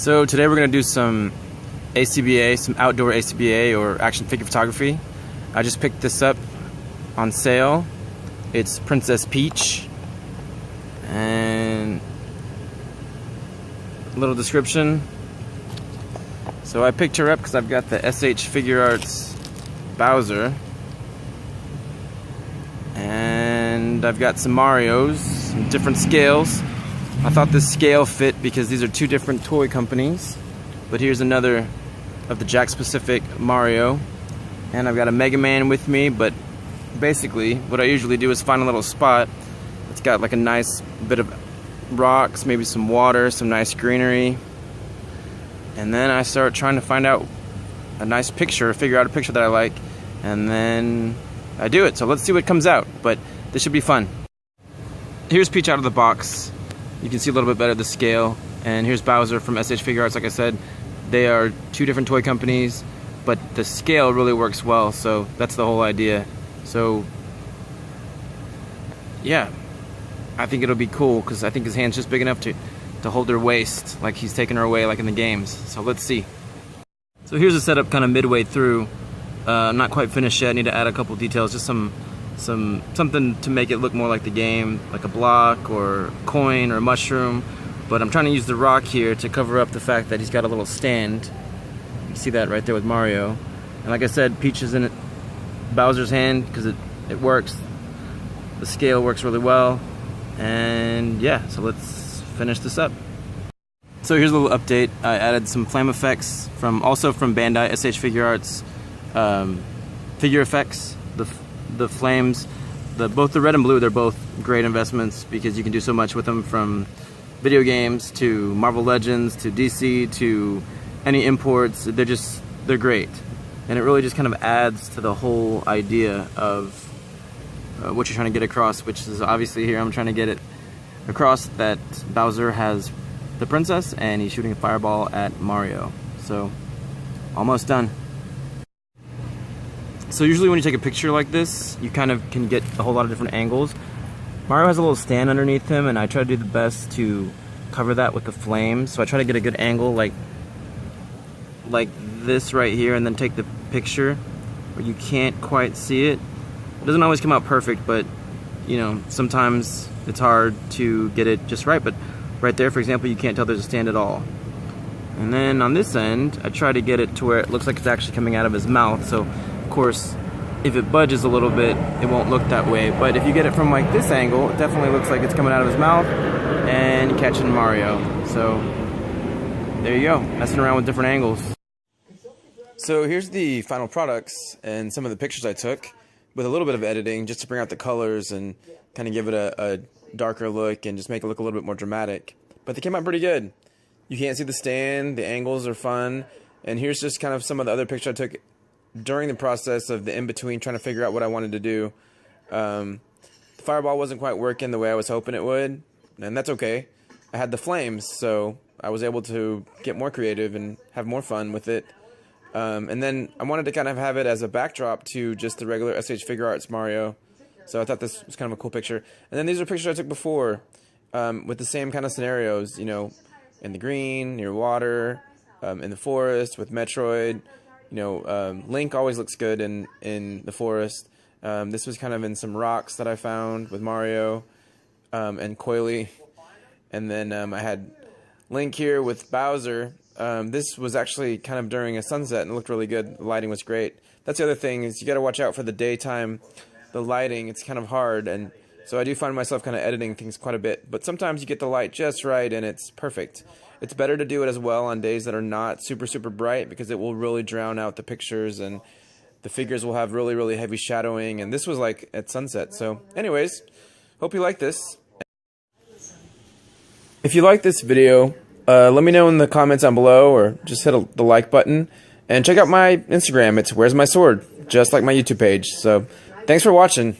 So today we're going to do some ACBA, some outdoor ACBA or action figure photography. I just picked this up on sale. It's Princess Peach. And a little description. So I picked her up because I've got the s.h.figuarts Bowser. And I've got some Marios, some different scales. I thought this scale fit because these are two different toy companies. But here's another of the Jakks Pacific Mario. And I've got a Mega Man with me, but basically what I usually do is find a little spot. It's got like a nice bit of rocks, maybe some water, some nice greenery. And then I start trying to find out a nice picture, figure out a picture that I like, and then I do it. So let's see what comes out, but this should be fun. Here's Peach out of the box. You can see a little bit better the scale. And here's Bowser from s.h.figuarts. Like I said, they are two different toy companies, but the scale really works well, so that's the whole idea. So yeah, I think it'll be cool because I think his hand's just big enough to hold her waist, like he's taking her away like in the games. So let's see. So here's the setup kind of midway through. Not quite finished yet. I need to add a couple details, just something to make it look more like the game, like a block or coin or a mushroom. But I'm trying to use the rock here to cover up the fact that he's got a little stand. You can see that right there with Mario. And like I said, Peach is in Bowser's hand because it works. The scale works really well. And yeah, so let's finish this up. So here's a little update. I added some flame effects also from Bandai s.h.figuarts figure effects. The flames, both the red and blue, they're both great investments because you can do so much with them, from video games to Marvel Legends to DC to any imports. They're great, and it really just kind of adds to the whole idea of what you're trying to get across, which is obviously here I'm trying to get it across that Bowser has the princess and he's shooting a fireball at Mario. So almost done. So usually when you take a picture like this, you kind of can get a whole lot of different angles. Mario has a little stand underneath him, and I try to do the best to cover that with the flames. So I try to get a good angle like this right here, and then take the picture where you can't quite see it. It doesn't always come out perfect, but you know, sometimes it's hard to get it just right. But right there, for example, you can't tell there's a stand at all. And then on this end, I try to get it to where it looks like it's actually coming out of his mouth. So of course, if it budges a little bit, it won't look that way. But if you get it from like this angle, it definitely looks like it's coming out of his mouth and catching Mario. So there you go, messing around with different angles. So here's the final products and some of the pictures I took with a little bit of editing just to bring out the colors and kind of give it a darker look and just make it look a little bit more dramatic. But they came out pretty good. You can't see the stand, the angles are fun, and here's just kind of some of the other pictures I took during the process of the in-between, trying to figure out what I wanted to do. The fireball wasn't quite working the way I was hoping it would, and that's okay. I had the flames, so I was able to get more creative and have more fun with it. And then I wanted to kind of have it as a backdrop to just the regular s.h.figuarts Mario. So I thought this was kind of a cool picture. And then these are pictures I took before with the same kind of scenarios, you know, in the green, near water, in the forest with Metroid. You know, Link always looks good in the forest. This was kind of in some rocks that I found with Mario and Coily. And then I had Link here with Bowser. This was actually kind of during a sunset and it looked really good. The lighting was great. That's the other thing, is you got to watch out for the daytime, the lighting. It's kind of hard, and so I do find myself kind of editing things quite a bit. But sometimes you get the light just right and it's perfect. It's better to do it as well on days that are not super bright, because it will really drown out the pictures and the figures will have really heavy shadowing, and this was like at sunset. So anyways, hope you like this. If you like this video, let me know in the comments down below, or just hit the like button, and check out my Instagram. It's Where's My Sword, just like my YouTube page. So thanks for watching.